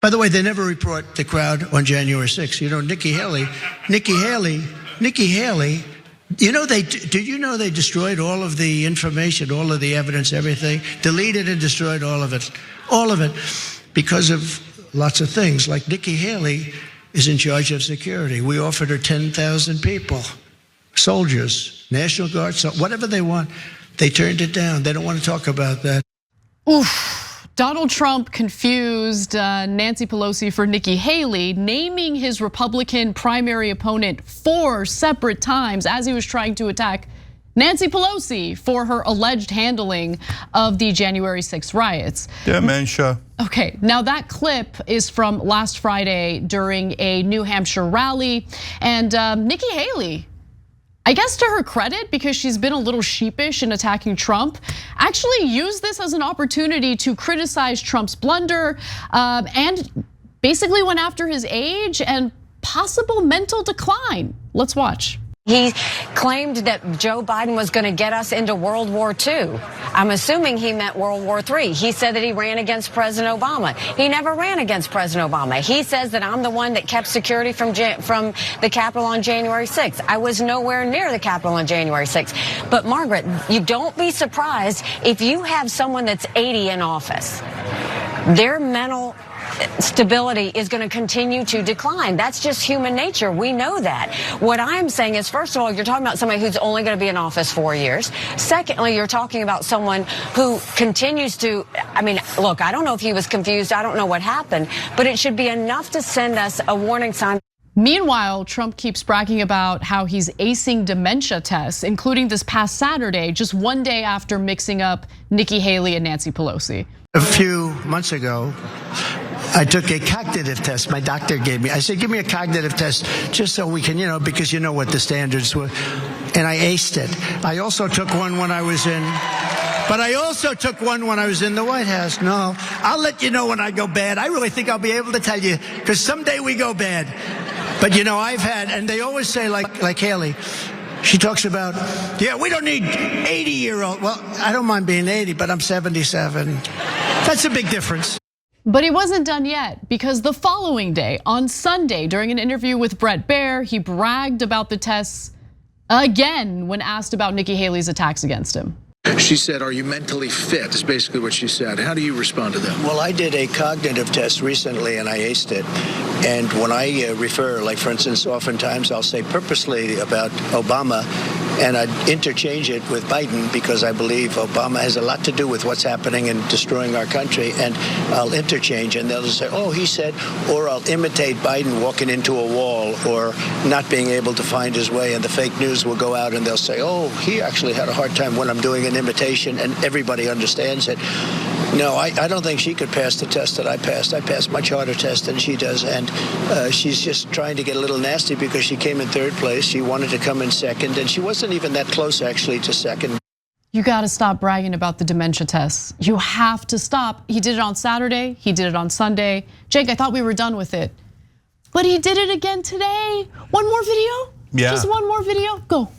By the way, they never report the crowd on January 6th. You know, Nikki Haley, did you know they destroyed all of the information, all of the evidence, everything, deleted and destroyed all of it, because of lots of things. Like Nikki Haley is in charge of security. We offered her 10,000 people, soldiers, National Guard, so whatever they want. They turned it down. They don't want to talk about that. Oof. Donald Trump confused Nancy Pelosi for Nikki Haley, naming his Republican primary opponent 4 separate times as he was trying to attack Nancy Pelosi for her alleged handling of the January 6th riots. Dementia. Okay, now that clip is from last Friday during a New Hampshire rally, and Nikki Haley, I guess to her credit, because she's been a little sheepish in attacking Trump, actually used this as an opportunity to criticize Trump's blunder and basically went after his age and possible mental decline. Let's watch. He claimed that Joe Biden was going to get us into World War II. I'm assuming he meant World War III. He said that he ran against President Obama. He never ran against President Obama. He says that I'm the one that kept security from the Capitol on January 6th. I was nowhere near the Capitol on January 6th. But Margaret, you don't be surprised if you have someone that's 80 in office. Their mental stability is going to continue to decline. That's just human nature. We know that. What I'm saying is, first of all, you're talking about somebody who's only going to be in office 4 years. Secondly, you're talking about someone who continues to, I mean, look, I don't know if he was confused. I don't know what happened, but it should be enough to send us a warning sign. Meanwhile, Trump keeps bragging about how he's acing dementia tests, including this past Saturday, just one day after mixing up Nikki Haley and Nancy Pelosi. A few months ago, I took a cognitive test. My doctor gave me. I said, give me a cognitive test just so we can, because you know what the standards were. And I aced it. I also took one when I was in, the White House. No, I'll let you know when I go bad. I really think I'll be able to tell you, because someday we go bad. But I've had, and they always say like Haley, she talks about, we don't need 80-year-old. Well, I don't mind being 80, but I'm 77. That's a big difference. But he wasn't done yet, because the following day, on Sunday, during an interview with Bret Baier, he bragged about the tests again when asked about Nikki Haley's attacks against him. She said, are you mentally fit? Is basically what she said. How do you respond to that? Well, I did a cognitive test recently and I aced it. And when I refer, like for instance, oftentimes I'll say purposely about Obama and I'd interchange it with Biden because I believe Obama has a lot to do with what's happening and destroying our country. And I'll interchange and they'll just say, oh, he said, or I'll imitate Biden walking into a wall or not being able to find his way. And the fake news will go out and they'll say, oh, he actually had a hard time when I'm doing an imitation, and everybody understands it. No, I don't think she could pass the test that I passed. I passed much harder test than she does, and she's just trying to get a little nasty because she came in third place. She wanted to come in second, and she wasn't even that close actually to second. You gotta stop bragging about the dementia tests. You have to stop. He did it on Saturday, he did it on Sunday. Cenk, I thought we were done with it. But he did it again today. One more video? Yeah. Just one more video, go.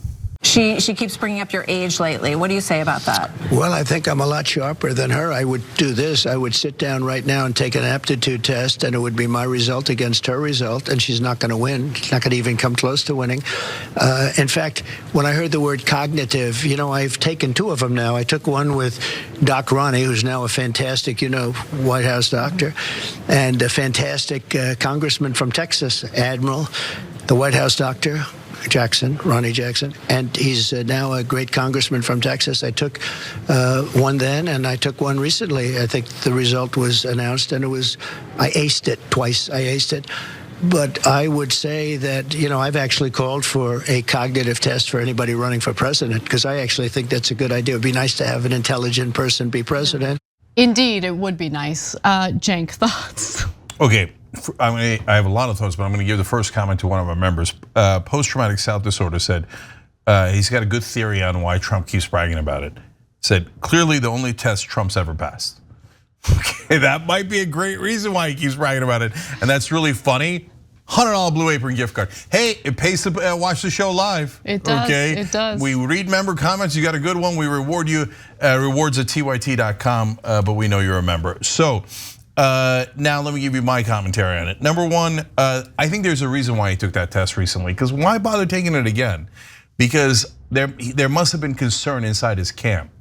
She keeps bringing up your age lately. What do you say about that? Well, I think I'm a lot sharper than her. I would do this. I would sit down right now and take an aptitude test, and it would be my result against her result, and she's not going to win. She's not going to even come close to winning. In fact, when I heard the word cognitive, I've taken 2 of them now. I took one with Doc Ronnie, who's now a fantastic, White House doctor, and a fantastic congressman from Texas, Admiral, the White House doctor, Ronnie Jackson, and he's now a great congressman from Texas. I took one then, and I took one recently. I think the result was announced, and I aced it twice. I aced it. But I would say that, I've actually called for a cognitive test for anybody running for president, because I actually think that's a good idea. It'd be nice to have an intelligent person be president. Indeed, it would be nice. Cenk, thoughts? Okay. I have a lot of thoughts, but I'm going to give the first comment to one of our members. Post-traumatic self disorder said he's got a good theory on why Trump keeps bragging about it. Said clearly the only test Trump's ever passed. Okay, that might be a great reason why he keeps bragging about it, and that's really funny. $100 Blue Apron gift card. Hey, it pays to watch the show live. It does. Okay? It does. We read member comments. You got a good one. We reward you. Rewards at tyt.com. But we know you're a member. So. Now let me give you my commentary on it. Number one, I think there's a reason why he took that test recently. Because why bother taking it again? Because there must have been concern inside his camp.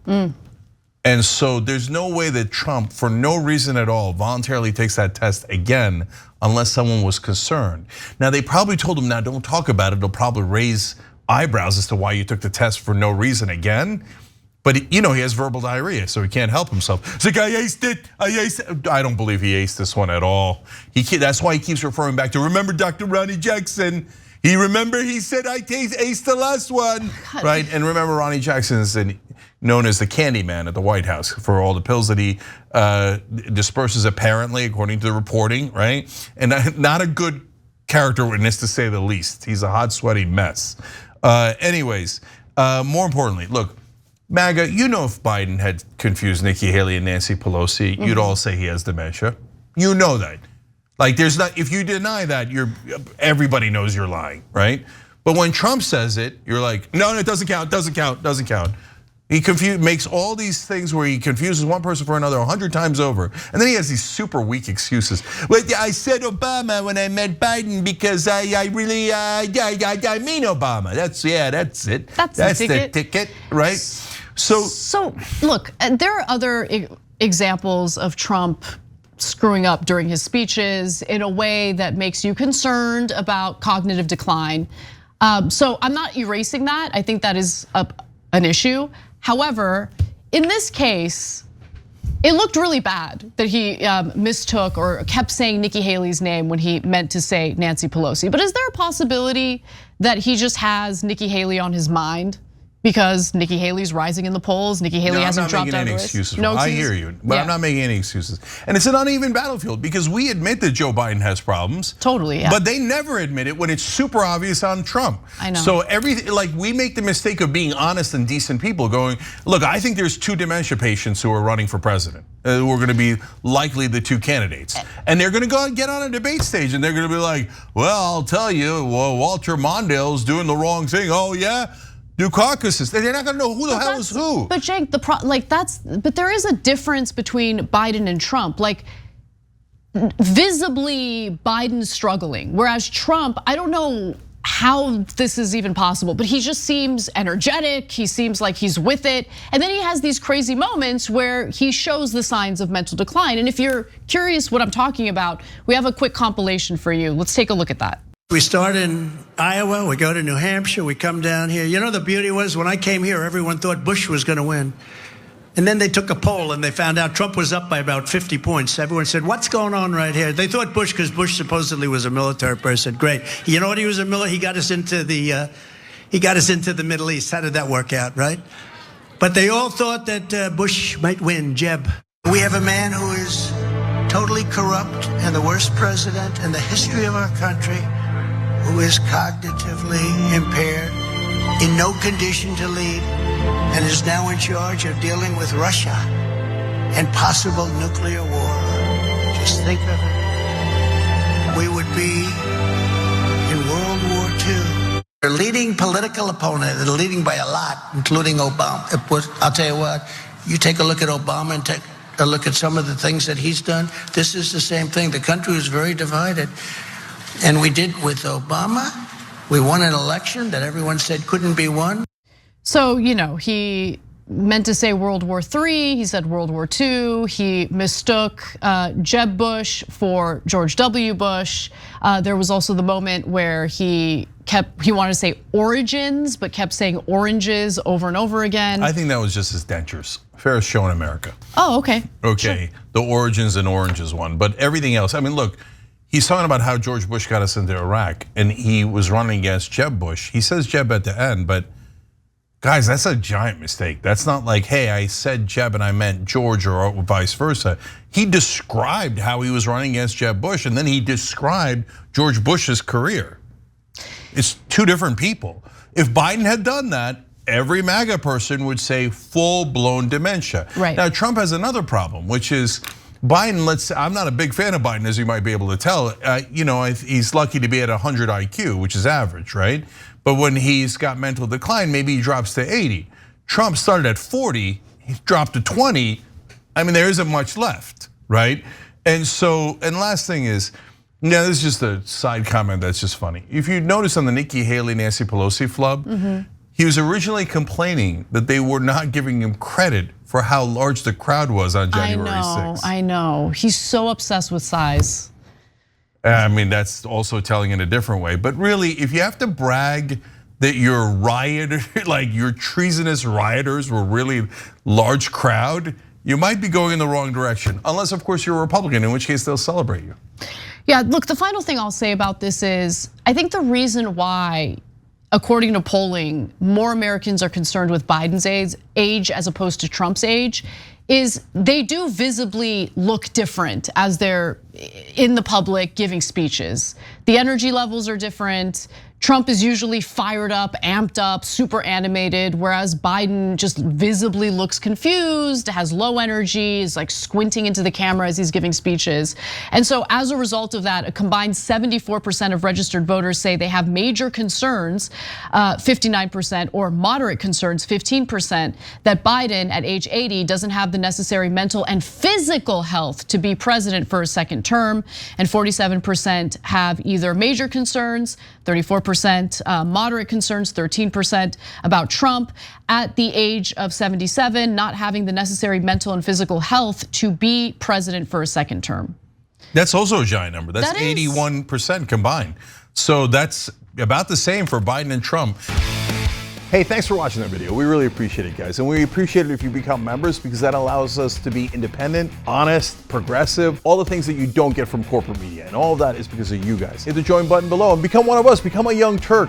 And so there's no way that Trump, for no reason at all, voluntarily takes that test again unless someone was concerned. Now they probably told him, now don't talk about it. It'll probably raise eyebrows as to why you took the test for no reason again. But he has verbal diarrhea, so he can't help himself. It's like, I aced it. I don't believe he aced this one at all. That's why he keeps referring back to, remember Dr. Ronnie Jackson? He said I aced the last one, right? And remember, Ronnie Jackson is known as the candy man at the White House for all the pills that he disperses, apparently, according to the reporting, right? And not a good character witness, to say the least. He's a hot, sweaty mess. Anyways, more importantly, look, MAGA, if Biden had confused Nikki Haley and Nancy Pelosi, you'd all say he has dementia. You know that. Like if you deny that, everybody knows you're lying, right? But when Trump says it, you're like, no, it doesn't count, doesn't count. He makes all these things where he confuses one person for another 100 times over. And then he has these super weak excuses. Well, I said Obama when I met Biden because I mean Obama. That's it. That's the ticket, right? So look, there are other examples of Trump screwing up during his speeches in a way that makes you concerned about cognitive decline. So I'm not erasing that. I think that is an issue. However, in this case, it looked really bad that he mistook or kept saying Nikki Haley's name when he meant to say Nancy Pelosi. But is there a possibility that he just has Nikki Haley on his mind? Because Nikki Haley's rising in the polls, Nikki Haley hasn't dropped out of the race. No excuses. I hear you, but I'm not making any excuses. And it's an uneven battlefield because we admit that Joe Biden has problems. Totally, yeah. But they never admit it when it's super obvious on Trump. I know. So we make the mistake of being honest and decent people going, look, I think there's 2 dementia patients who are running for president. Who are going to be likely the 2 candidates. And they're going to go and get on a debate stage and they're going to be like, well, I'll tell you, Walter Mondale's doing the wrong thing. Oh yeah? Do caucuses. They're not gonna know who the hell is who. But Cenk, but there is a difference between Biden and Trump. Like visibly Biden's struggling, whereas Trump, I don't know how this is even possible, but he just seems energetic. He seems like he's with it. And then he has these crazy moments where he shows the signs of mental decline. And if you're curious what I'm talking about, we have a quick compilation for you. Let's take a look at that. We start in Iowa, we go to New Hampshire, we come down here. The beauty was when I came here, everyone thought Bush was gonna win. And then they took a poll and they found out Trump was up by about 50 points. Everyone said, what's going on right here? They thought Bush, because Bush supposedly was a military person. Great. You know what he was a military? He got us into the Middle East. How did that work out, right? But they all thought that Bush might win, Jeb. We have a man who is totally corrupt and the worst president in the history of our country, who is cognitively impaired, in no condition to lead, and is now in charge of dealing with Russia and possible nuclear war. Just think of it. We would be in World War II. Their leading political opponent, they're leading by a lot, including Obama. I'll tell you what, you take a look at Obama and take a look at some of the things that he's done. This is the same thing. The country is very divided. And we did with Obama. We won an election that everyone said couldn't be won. So, he meant to say World War III, he said World War II, he mistook Jeb Bush for George W. Bush. There was also the moment where he wanted to say origins, but kept saying oranges over and over again. I think that was just his dentures. Fairest show in America. Oh, okay. Okay, sure. The origins and oranges one, but everything else, I mean, look, he's talking about how George Bush got us into Iraq and he was running against Jeb Bush. He says Jeb at the end, but guys, that's a giant mistake. That's not like, hey, I said Jeb and I meant George or vice versa. He described how he was running against Jeb Bush and then he described George Bush's career. It's 2 different people. If Biden had done that, every MAGA person would say full-blown dementia. Right. Now, Trump has another problem, which is Biden, I'm not a big fan of Biden, as you might be able to tell. He's lucky to be at 100 IQ, which is average, right? But when he's got mental decline, maybe he drops to 80. Trump started at 40, he dropped to 20. I mean, there isn't much left, right? And so, and last thing is, yeah, this is just a side comment that's just funny. If you notice on the Nikki Haley, Nancy Pelosi flub, he was originally complaining that they were not giving him credit for how large the crowd was on January 6th. I know. He's so obsessed with size. I mean, that's also telling in a different way. But really, if you have to brag that your like your treasonous rioters were really large crowd, you might be going in the wrong direction. Unless, of course, you're a Republican, in which case they'll celebrate you. Yeah, look, the final thing I'll say about this is, I think the reason why, according to polling, more Americans are concerned with Biden's age as opposed to Trump's age is they do visibly look different as they're in the public giving speeches. The energy levels are different. Trump is usually fired up, amped up, super animated, whereas Biden just visibly looks confused, has low energy, is like squinting into the camera as he's giving speeches. And so as a result of that, a combined 74% of registered voters say they have major concerns, 59%, or moderate concerns, 15%, that Biden at age 80 doesn't have the necessary mental and physical health to be president for a second term. And 47% have either major concerns, 34% moderate concerns, 13% about Trump at the age of 77, not having the necessary mental and physical health to be president for a second term. That's also a giant number. That's 81% combined. So that's about the same for Biden and Trump. Hey, thanks for watching that video. We really appreciate it, guys. And we appreciate it if you become members, because that allows us to be independent, honest, progressive, all the things that you don't get from corporate media. And all of that is because of you guys. Hit the join button below and become one of us, become a Young Turk.